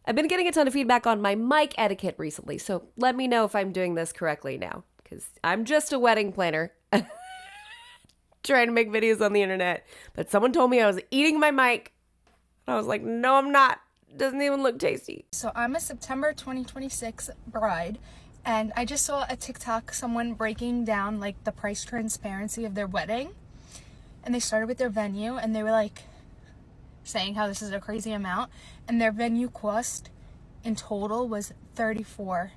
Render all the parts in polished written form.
I've been getting a ton of feedback on my mic etiquette recently, so let me know if I'm doing this correctly now, because I'm just a wedding planner trying to make videos on the internet, but someone told me I was eating my mic, and I was like, no, I'm not. Doesn't even look tasty. So I'm a September 2026 bride, and I just saw a TikTok, someone breaking down like the price transparency of their wedding, and they started with their venue, and they were like saying how this is a crazy amount, and their venue cost in total was $34,000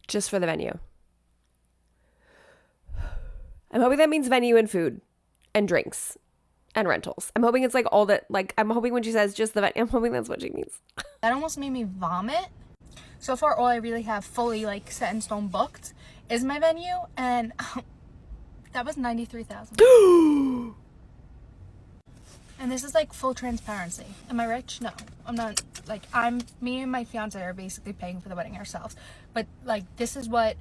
just for the venue. I'm hoping that means venue and food and drinks and rentals. I'm hoping it's like all that, like, I'm hoping when she says just the venue, I'm hoping that's what she means. That almost made me vomit. So far, all I really have fully like set in stone booked is my venue, and that was $93,000. And this is like full transparency. Am I rich? No, I'm not. Like, me and my fiance are basically paying for the wedding ourselves. But like, this is what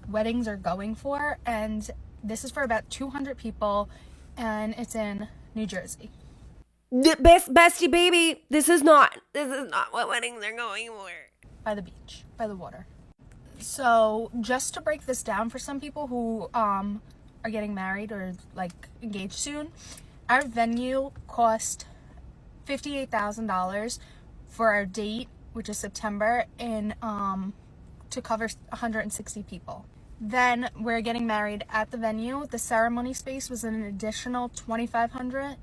weddings are going for, and this is for about 200 people, and it's in New Jersey. Bestie baby, this is not what weddings are going for. By the beach, by the water. So just to break this down for some people who are getting married or like engaged soon, our venue cost $58,000 for our date, which is September, in to cover 160 people. Then we're getting married at the venue. The ceremony space was an additional $2,500,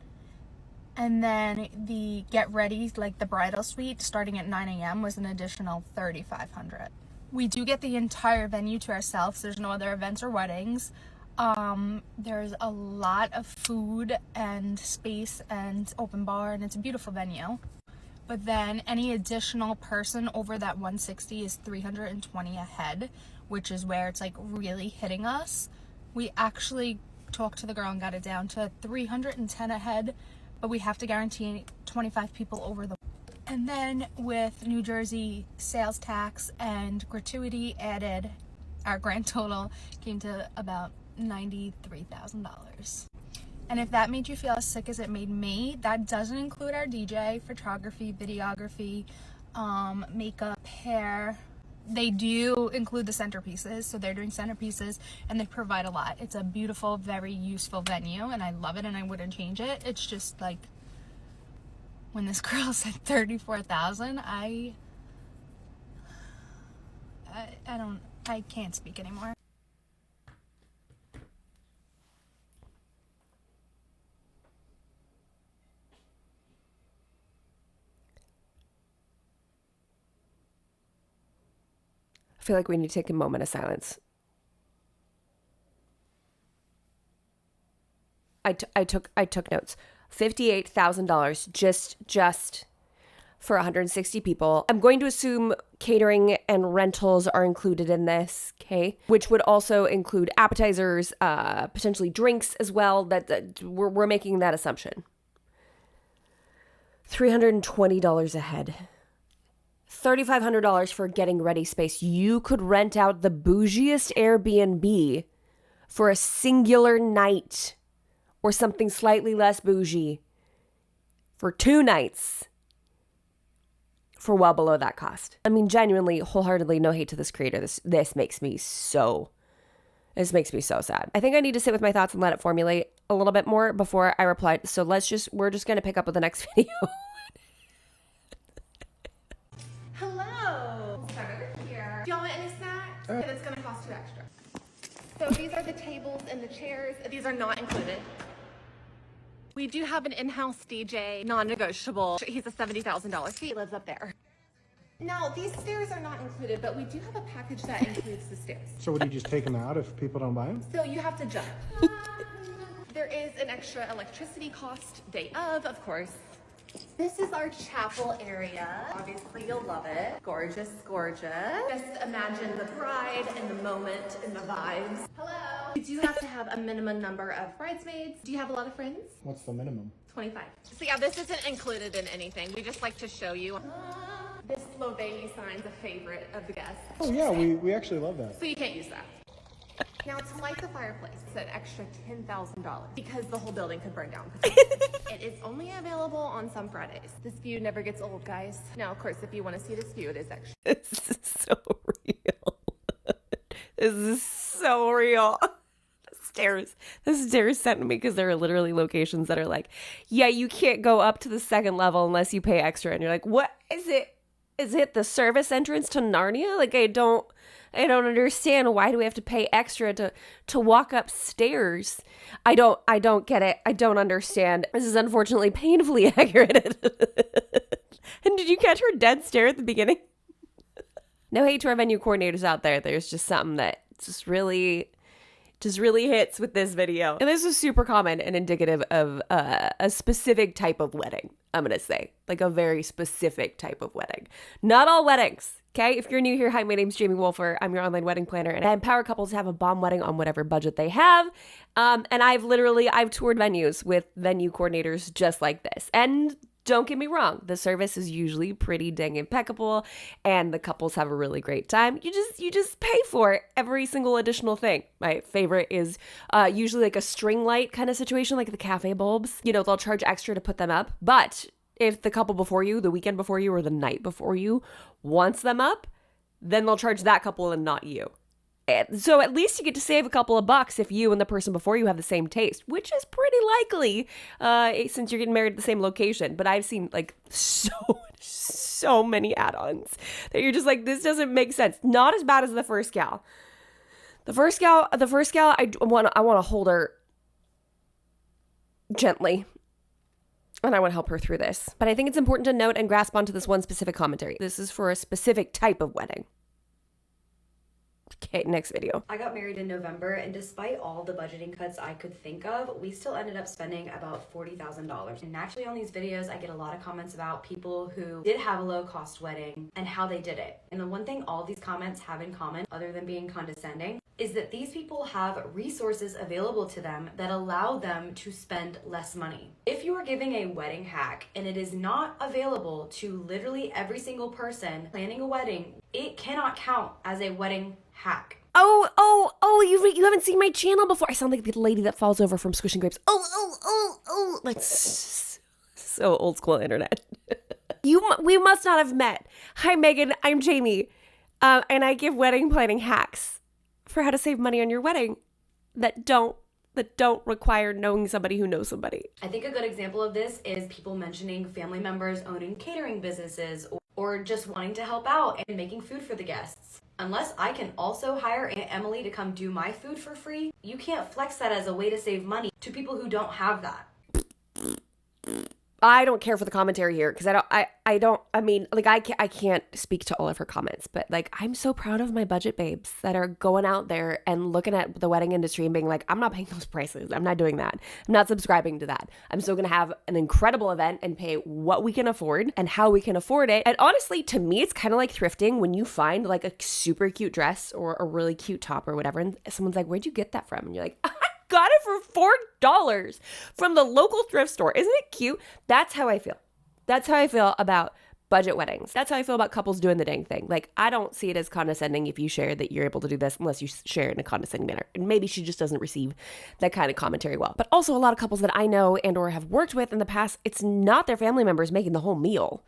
and then the get ready, like the bridal suite, starting at 9 a.m. was an additional $3,500. We do get the entire venue to ourselves. There's no other events or weddings. There's a lot of food and space and open bar, and it's a beautiful venue. But then any additional person over that 160 is $320 a head, which is where it's like really hitting us. We actually talked to the girl and got it down to $310 a head, but we have to guarantee 25 people over the. And then with New Jersey sales tax and gratuity added, our grand total came to about $93,000. And if that made you feel as sick as it made me, that doesn't include our DJ, photography, videography, makeup, hair. They do include the centerpieces, so they're doing centerpieces, and they provide a lot. It's a beautiful, very useful venue, and I love it, and I wouldn't change it. It's just like, when this girl said $34,000, I can't speak anymore. I feel like we need to take a moment of silence. I took notes. $58,000 just for 160 people. I'm going to assume catering and rentals are included in this, okay? Which would also include appetizers, potentially drinks as well. That we're making that assumption. $320 a head. $3,500 for getting ready space. You could rent out the bougiest Airbnb for a singular night, or something slightly less bougie for 2 nights for well below that cost. I mean, genuinely, wholeheartedly, no hate to this creator. This makes me so sad. I think I need to sit with my thoughts and let it formulate a little bit more before I reply. So we're just going to pick up with the next video. Hello. Start over here. Do y'all want any snacks? Okay, that's gonna cost you extra. So these are the tables and the chairs. These are not included. We do have an in-house DJ, non-negotiable. He's a $70,000 fee. He lives up there. Now, these stairs are not included, but we do have a package that includes the stairs. So would you just take them out if people don't buy them? So you have to jump. There is an extra electricity cost day of course. This is our chapel area. Obviously, you'll love it. Gorgeous, gorgeous. Just imagine the bride and the moment and the vibes. Hello. You do have to have a minimum number of bridesmaids. Do you have a lot of friends? What's the minimum? 25. So yeah, this isn't included in anything. We just like to show you. This Slovene sign's a favorite of the guests. Oh yeah, we actually love that. So you can't use that. Now, to light the fireplace, it's an extra $10,000 because the whole building could burn down. It is only available on some Fridays. This view never gets old, guys. Now, of course, if you want to see this view, it is extra. This is so real. This is so real. The stairs sent me because there are literally locations that are like, yeah, you can't go up to the second level unless you pay extra. And you're like, what is it? Is it the service entrance to Narnia? Like, I don't understand. Why do we have to pay extra to walk upstairs? I don't get it. I don't understand. This is unfortunately painfully accurate. And did you catch her dead stare at the beginning? No hate to our venue coordinators out there. There's just something that just really hits with this video. And this is super common and indicative of a specific type of wedding, I'm going to say. Like a very specific type of wedding. Not all weddings, okay? If you're new here, hi, my name's Jamie Wolfer. I'm your online wedding planner, and I empower couples to have a bomb wedding on whatever budget they have. And I've toured venues with venue coordinators just like this. And don't get me wrong, the service is usually pretty dang impeccable and the couples have a really great time. You just pay for every single additional thing. My favorite is usually like a string light kind of situation, like the cafe bulbs. You know, they'll charge extra to put them up. But if the couple before you, the weekend before you, or the night before you wants them up, then they'll charge that couple and not you. So at least you get to save a couple of bucks if you and the person before you have the same taste, which is pretty likely since you're getting married at the same location. But I've seen like so many add-ons that you're just like, this doesn't make sense. Not as bad as the first gal. The first gal, I want to hold her gently. And I want to help her through this. But I think it's important to note and grasp onto this one specific commentary. This is for a specific type of wedding. Okay, next video. I got married in November, and despite all the budgeting cuts I could think of, we still ended up spending about $40,000. And naturally on these videos, I get a lot of comments about people who did have a low-cost wedding and how they did it. And the one thing all these comments have in common, other than being condescending, is that these people have resources available to them that allow them to spend less money. If you are giving a wedding hack and it is not available to literally every single person planning a wedding, it cannot count as a wedding hack. Oh, you haven't seen my channel before. I sound like the lady that falls over from squishing grapes. Oh. Like so old school internet. We must not have met. Hi, Megan. I'm Jamie. And I give wedding planning hacks for how to save money on your wedding that don't require knowing somebody who knows somebody. I think a good example of this is people mentioning family members owning catering businesses or just wanting to help out and making food for the guests. Unless I can also hire Aunt Emily to come do my food for free, you can't flex that as a way to save money to people who don't have that. I don't care for the commentary here because I can't speak to all of her comments, but like, I'm so proud of my budget babes that are going out there and looking at the wedding industry and being like, I'm not paying those prices. I'm not doing that. I'm not subscribing to that. I'm still going to have an incredible event and pay what we can afford and how we can afford it. And honestly, to me, it's kind of like thrifting when you find like a super cute dress or a really cute top or whatever. And someone's like, where'd you get that from? And you're like, got it for $4 from the local thrift store. Isn't it cute? That's how I feel. That's how I feel about budget weddings. That's how I feel about couples doing the dang thing. Like, I don't see it as condescending if you share that you're able to do this unless you share it in a condescending manner. And maybe she just doesn't receive that kind of commentary well. But also a lot of couples that I know and or have worked with in the past, it's not their family members making the whole meal.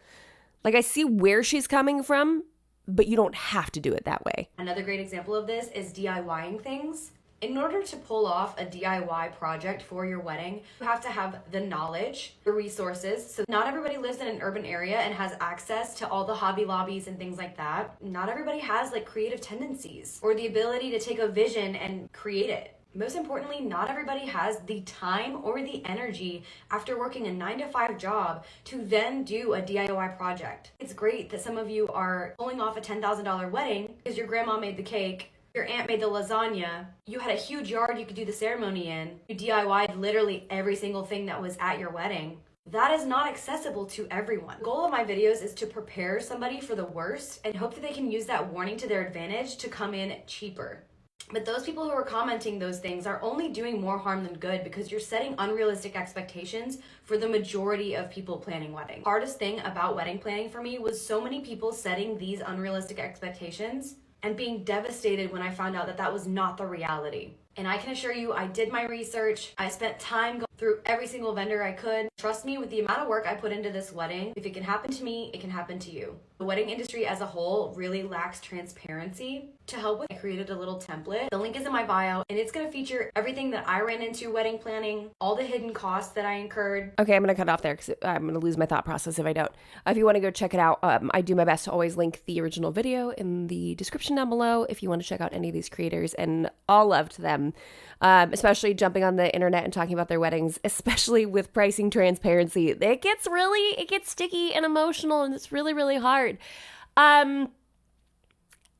Like, I see where she's coming from, but you don't have to do it that way. Another great example of this is DIYing things. In order to pull off a DIY project for your wedding, you have to have the knowledge, the resources. So not everybody lives in an urban area and has access to all the Hobby Lobbies and things like that. Not everybody has like creative tendencies or the ability to take a vision and create it. Most importantly, not everybody has the time or the energy after working a 9-to-5 job to then do a DIY project. It's great that some of you are pulling off a $10,000 wedding because your grandma made the cake, your aunt made the lasagna, you had a huge yard you could do the ceremony in, you DIY'd literally every single thing that was at your wedding. That is not accessible to everyone. The goal of my videos is to prepare somebody for the worst and hope that they can use that warning to their advantage to come in cheaper. But those people who are commenting those things are only doing more harm than good because you're setting unrealistic expectations for the majority of people planning weddings. The hardest thing about wedding planning for me was so many people setting these unrealistic expectations and being devastated when I found out that that was not the reality. And I can assure you, I did my research. I spent time going through every single vendor I could. Trust me, with the amount of work I put into this wedding, if it can happen to me, it can happen to you. The wedding industry as a whole really lacks transparency. To help with, I created a little template. The link is in my bio, and it's gonna feature everything that I ran into wedding planning, all the hidden costs that I incurred. Okay, I'm going to cut off there because I'm going to lose my thought process if I don't. If you want to go check it out, I do my best to always link the original video in the description down below if you want to check out any of these creators, and all love to them, especially jumping on the internet and talking about their weddings, especially with pricing transparency. It gets sticky and emotional, and it's really, really hard.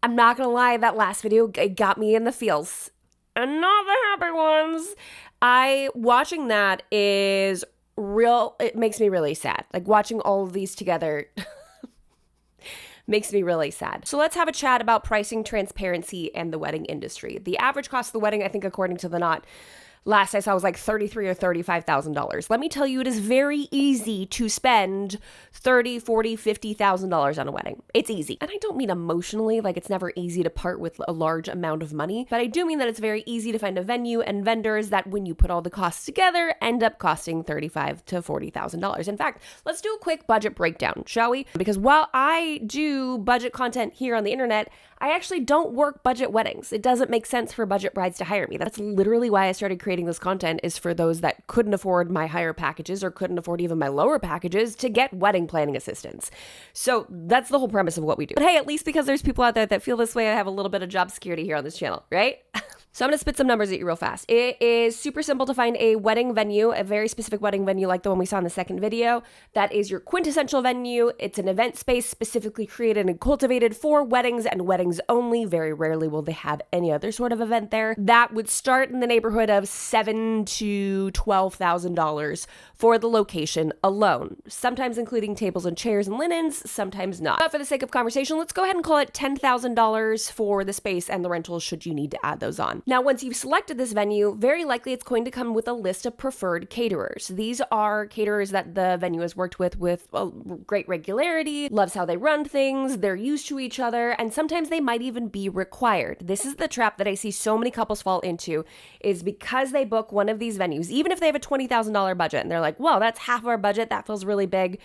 I'm not going to lie, that last video, it got me in the feels. And not the happy ones. Watching that is real, it makes me really sad. Like, watching all of these together makes me really sad. So let's have a chat about pricing transparency and the wedding industry. The average cost of the wedding, I think according to the Knot, last I saw was like $33,000 or $35,000. Let me tell you, it is very easy to spend $30,000, $40,000, $50,000 on a wedding. It's easy. And I don't mean emotionally, like it's never easy to part with a large amount of money, but I do mean that it's very easy to find a venue and vendors that, when you put all the costs together, end up costing $35,000 to $40,000. In fact, let's do a quick budget breakdown, shall we? Because while I do budget content here on the internet, I actually don't work budget weddings. It doesn't make sense for budget brides to hire me. That's literally why I started creating this content, is for those that couldn't afford my higher packages or couldn't afford even my lower packages to get wedding planning assistance. So that's the whole premise of what we do. But hey, at least because there's people out there that feel this way, I have a little bit of job security here on this channel, right? So I'm going to spit some numbers at you real fast. It is super simple to find a wedding venue, a very specific wedding venue like the one we saw in the second video. That is your quintessential venue. It's an event space specifically created and cultivated for weddings and weddings only. Very rarely will they have any other sort of event there. That would start in the neighborhood of $7,000 to $12,000 for the location alone, sometimes including tables and chairs and linens, sometimes not. But for the sake of conversation, let's go ahead and call it $10,000 for the space and the rentals should you need to add those on. Now, once you've selected this venue, very likely it's going to come with a list of preferred caterers. These are caterers that the venue has worked with great regularity, loves how they run things, they're used to each other, and sometimes they might even be required. This is the trap that I see so many couples fall into, is because they book one of these venues, even if they have a $20,000 budget, and they're like, well, that's half of our budget, that feels really big.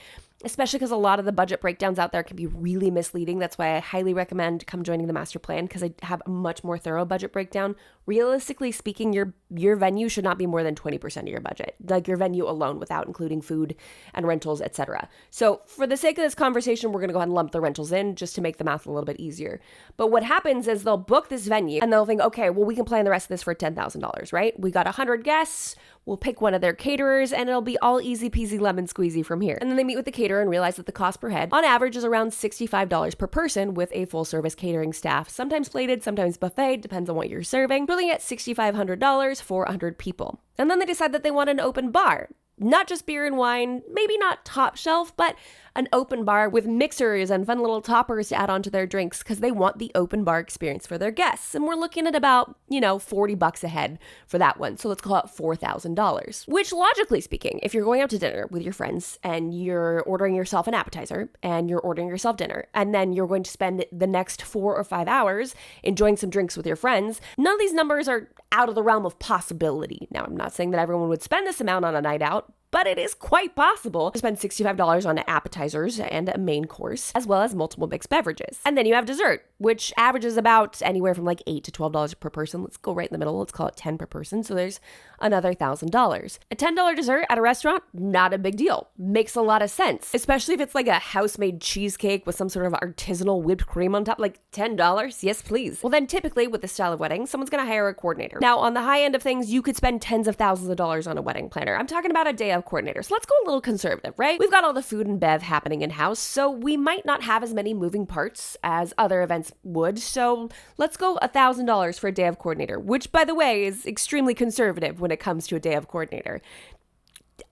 Especially because a lot of the budget breakdowns out there can be really misleading. That's why I highly recommend come joining the master plan, because I have a much more thorough budget breakdown. Realistically speaking, your venue should not be more than 20% of your budget, like your venue alone, without including food and rentals, etc. So for the sake of this conversation, we're going to go ahead and lump the rentals in just to make the math a little bit easier. But what happens is they'll book this venue and they'll think, okay, well, we can plan the rest of this for $10,000, right? We got 100 guests. We'll pick one of their caterers and it'll be all easy peasy lemon squeezy from here. And then they meet with the caterer and realize that the cost per head on average is around $65 per person with a full service catering staff, sometimes plated, sometimes buffet, depends on what you're serving. Really at $6,500 for 100 people. And then they decide that they want an open bar. Not just beer and wine, maybe not top shelf, but an open bar with mixers and fun little toppers to add onto their drinks because they want the open bar experience for their guests. And we're looking at about, $40 a head for that one. So let's call it $4,000, which logically speaking, if you're going out to dinner with your friends and you're ordering yourself an appetizer and you're ordering yourself dinner, and then you're going to spend the next 4 or 5 hours enjoying some drinks with your friends, none of these numbers are out of the realm of possibility. Now, I'm not saying that everyone would spend this amount on a night out, but it is quite possible to spend $65 on appetizers and a main course, as well as multiple mixed beverages. And then you have dessert, which averages about anywhere from like $8 to $12 per person. Let's go right in the middle. Let's call it 10 per person. So there's another $1,000. A $10 dessert at a restaurant, not a big deal. Makes a lot of sense, especially if it's like a house-made cheesecake with some sort of artisanal whipped cream on top, like $10. Yes, please. Well, then typically with this style of wedding, someone's going to hire a coordinator. Now, on the high end of things, you could spend tens of thousands of dollars on a wedding planner. I'm talking about a day of coordinator. So let's go a little conservative, right? We've got all the food and bev happening in-house, so we might not have as many moving parts as other events would. So let's go $1,000 for a day of coordinator, which, by the way, is extremely conservative when it comes to a day of coordinator.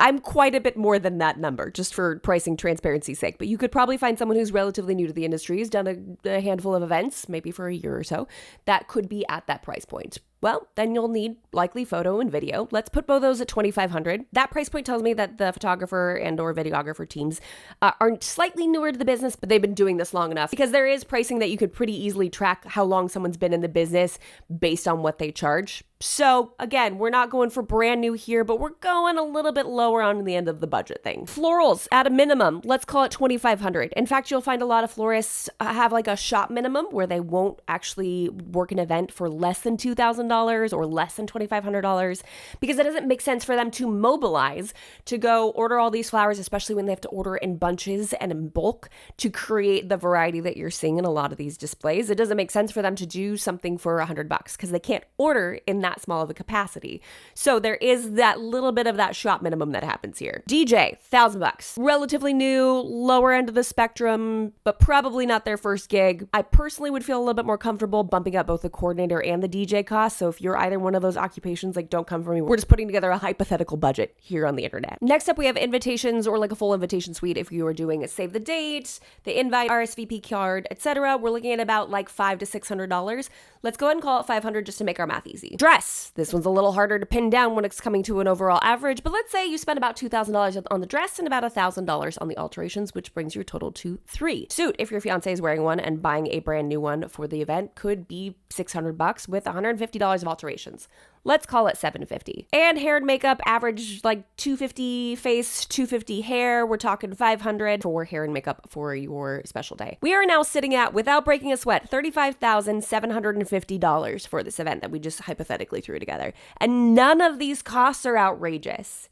I'm quite a bit more than that number, just for pricing transparency's sake. But you could probably find someone who's relatively new to the industry, who's done a handful of events, maybe for a year or so, that could be at that price point. Well, then you'll need likely photo and video. Let's put both those at $2,500. That price point tells me that the photographer and or videographer teams are slightly newer to the business, but they've been doing this long enough, because there is pricing that you could pretty easily track how long someone's been in the business based on what they charge. So again, we're not going for brand new here, but we're going a little bit lower on the end of the budget thing. Florals at a minimum, let's call it $2,500. In fact, you'll find a lot of florists have like a shop minimum where they won't actually work an event for less than $2,000 or less than $2,500, because it doesn't make sense for them to mobilize to go order all these flowers, especially when they have to order in bunches and in bulk to create the variety that you're seeing in a lot of these displays. It doesn't make sense for them to do something for $100 because they can't order in that small of a capacity. So there is that little bit of that shop minimum that happens here. DJ, $1,000. Relatively new, lower end of the spectrum, but probably not their first gig. I personally would feel a little bit more comfortable bumping up both the coordinator and the DJ cost. So if you're either one of those occupations, like, don't come for me. We're just putting together a hypothetical budget here on the internet. Next up, we have invitations, or like a full invitation suite. If you are doing a save the date, the invite, RSVP card, etc., we're looking at about like $500 to $600. Let's go ahead and call it $500 just to make our math easy. Dress. This one's a little harder to pin down when it's coming to an overall average, but let's say you spend about $2,000 on the dress and about $1,000 on the alterations, which brings your total to $3,000. Suit, if your fiance is wearing one and buying a brand new one for the event, could be $600 with $150 of alterations. Let's call it $750. And hair and makeup, average like $250 face, $250 hair. We're talking $500 for hair and makeup for your special day. We are now sitting at, without breaking a sweat, $35,750 for this event that we just hypothetically threw together. And none of these costs are outrageous.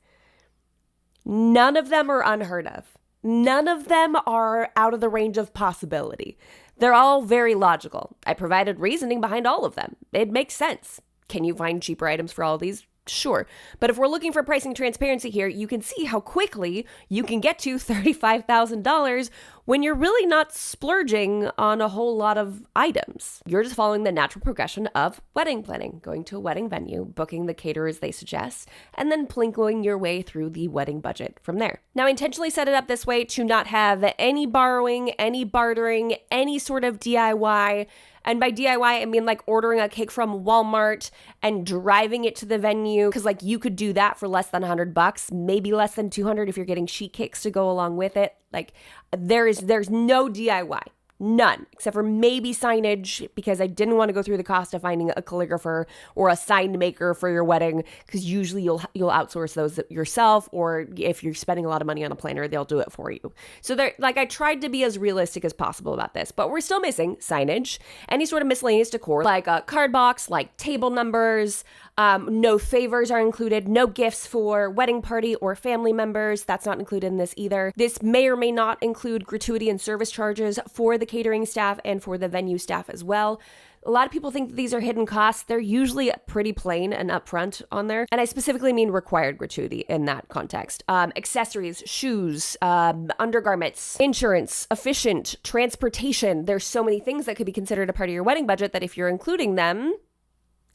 None of them are unheard of. None of them are out of the range of possibility. They're all very logical. I provided reasoning behind all of them. It makes sense. Can you find cheaper items for all of these? Sure. But if we're looking for pricing transparency here, you can see how quickly you can get to $35,000 when you're really not splurging on a whole lot of items. You're just following the natural progression of wedding planning, going to a wedding venue, booking the caterers they suggest, and then plinking your way through the wedding budget from there. Now, I intentionally set it up this way to not have any borrowing, any bartering, any sort of DIY. And by DIY, I mean like ordering a cake from Walmart and driving it to the venue, because like you could do that for less than $100, maybe less than $200 if you're getting sheet cakes to go along with it. Like there's no DIY. None, except for maybe signage, because I didn't want to go through the cost of finding a calligrapher or a sign maker for your wedding, because usually you'll outsource those yourself, or if you're spending a lot of money on a planner, they'll do it for you. So I tried to be as realistic as possible about this, but we're still missing signage, any sort of miscellaneous decor, like a card box, like table numbers. No favors are included, no gifts for wedding party or family members. That's not included in this either. This may or may not include gratuity and service charges for the catering staff and for the venue staff as well. A lot of people think that these are hidden costs. They're usually pretty plain and upfront on there. And I specifically mean required gratuity in that context. Accessories, shoes, undergarments, insurance, efficient, transportation. There's so many things that could be considered a part of your wedding budget that if you're including them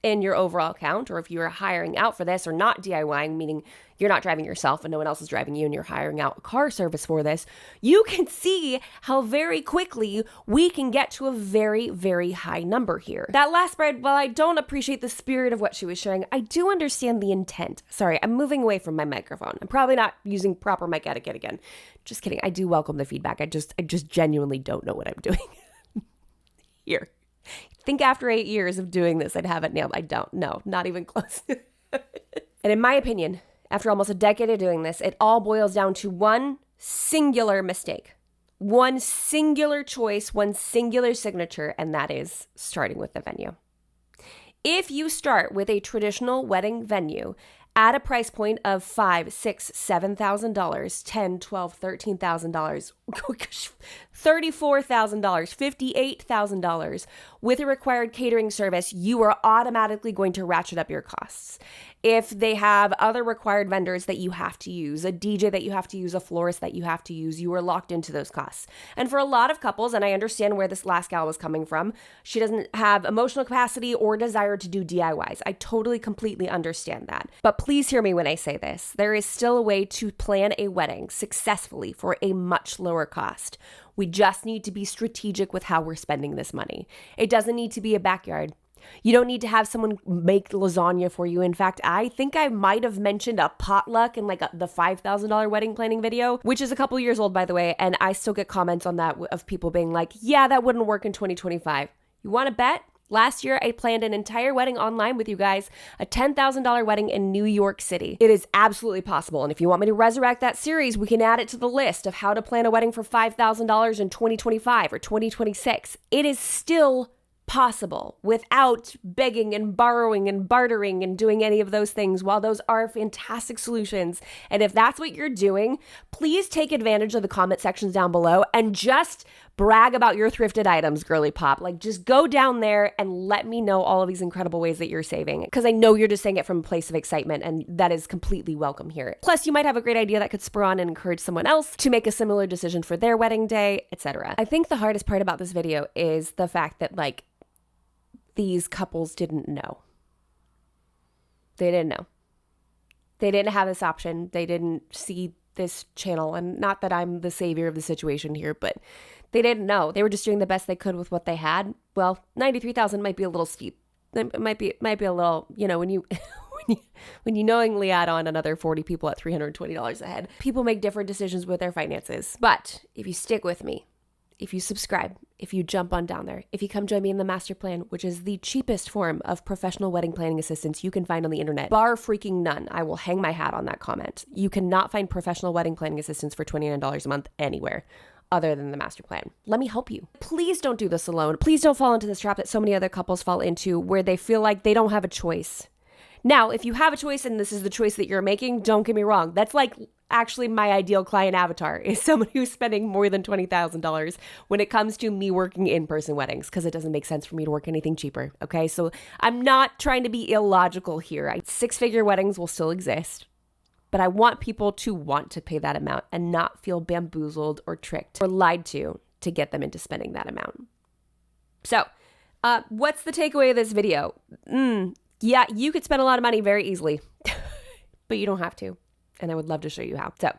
in your overall count, or if you're hiring out for this or not DIYing, meaning you're not driving yourself and no one else is driving you and you're hiring out a car service for this, you can see how very quickly we can get to a very, very high number here. That last spread, while I don't appreciate the spirit of what she was sharing, I do understand the intent. Sorry, I'm moving away from my microphone. I'm probably not using proper mic etiquette again. Just kidding. I do welcome the feedback. I just genuinely don't know what I'm doing here. Think after 8 years of doing this, I'd have it nailed. I don't. No, not even close. And in my opinion, after almost a decade of doing this, it all boils down to one singular mistake, one singular choice, one singular signature, and that is starting with the venue. If you start with a traditional wedding venue at a price point of $5,000, $6,000, $7,000, $10,000, $12,000, $13,000, $34,000, $58,000 with a required catering service, you are automatically going to ratchet up your costs. If they have other required vendors that you have to use, a DJ that you have to use, a florist that you have to use, you are locked into those costs. And for a lot of couples, and I understand where this last gal was coming from, she doesn't have emotional capacity or desire to do DIYs. I totally, completely understand that. But please hear me when I say this. There is still a way to plan a wedding successfully for a much lower cost. We just need to be strategic with how we're spending this money. It doesn't need to be a backyard. You don't need to have someone make lasagna for you. In fact, I think I might have mentioned a potluck in like the $5,000 wedding planning video, which is a couple years old, by the way. And I still get comments on that of people being like, yeah, that wouldn't work in 2025. You want to bet? Last year, I planned an entire wedding online with you guys, a $10,000 wedding in New York City. It is absolutely possible. And if you want me to resurrect that series, we can add it to the list of how to plan a wedding for $5,000 in 2025 or 2026. It is still possible without begging and borrowing and bartering and doing any of those things. While those are fantastic solutions, and if that's what you're doing, please take advantage of the comment sections down below and just brag about your thrifted items, girly pop. Like, just go down there and let me know all of these incredible ways that you're saving, because I know you're just saying it from a place of excitement, and that is completely welcome here. Plus, you might have a great idea that could spur on and encourage someone else to make a similar decision for their wedding day, etc. I think the hardest part about this video is the fact that, like, these couples didn't know. They didn't know. They didn't have this option. They didn't see this channel. And not that I'm the savior of the situation here, but they didn't know. They were just doing the best they could with what they had. Well, 93,000 might be a little steep. It might be a little, you know, when you when you knowingly add on another 40 people at $320 a head. People make different decisions with their finances. But if you stick with me, if you subscribe, if you jump on down there, if you come join me in the master plan, which is the cheapest form of professional wedding planning assistance you can find on the internet, bar freaking none. I will hang my hat on that comment. You cannot find professional wedding planning assistance for $29 a month anywhere other than the master plan. Let me help you. Please don't do this alone. Please don't fall into this trap that so many other couples fall into, where they feel like they don't have a choice. Now, if you have a choice and this is the choice that you're making, don't get me wrong. That's like actually my ideal client avatar, is someone who's spending more than $20,000 when it comes to me working in-person weddings, because it doesn't make sense for me to work anything cheaper. Okay, so I'm not trying to be illogical here. Six-figure weddings will still exist, but I want people to want to pay that amount and not feel bamboozled or tricked or lied to get them into spending that amount. So, what's the takeaway of this video? Yeah, you could spend a lot of money very easily, but you don't have to. And I would love to show you how. So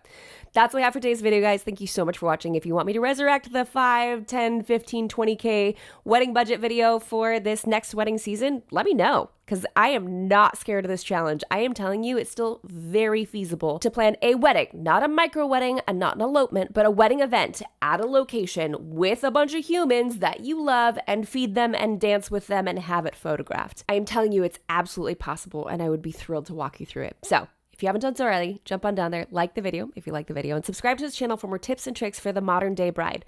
that's what we have for today's video, guys. Thank you so much for watching. If you want me to resurrect the 5, 10, 15, 20K wedding budget video for this next wedding season, let me know, because I am not scared of this challenge. I am telling you, it's still very feasible to plan a wedding, not a micro wedding and not an elopement, but a wedding event at a location with a bunch of humans that you love, and feed them and dance with them and have it photographed. I am telling you, it's absolutely possible, and I would be thrilled to walk you through it. So if you haven't done so already, jump on down there, like the video if you like the video, and subscribe to this channel for more tips and tricks for the modern day bride.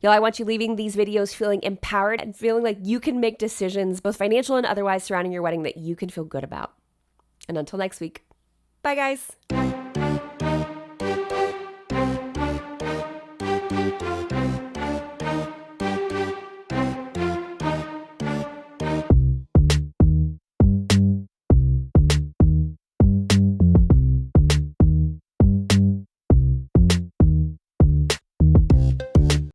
Y'all, I want you leaving these videos feeling empowered and feeling like you can make decisions, both financial and otherwise, surrounding your wedding that you can feel good about. And until next week, bye guys.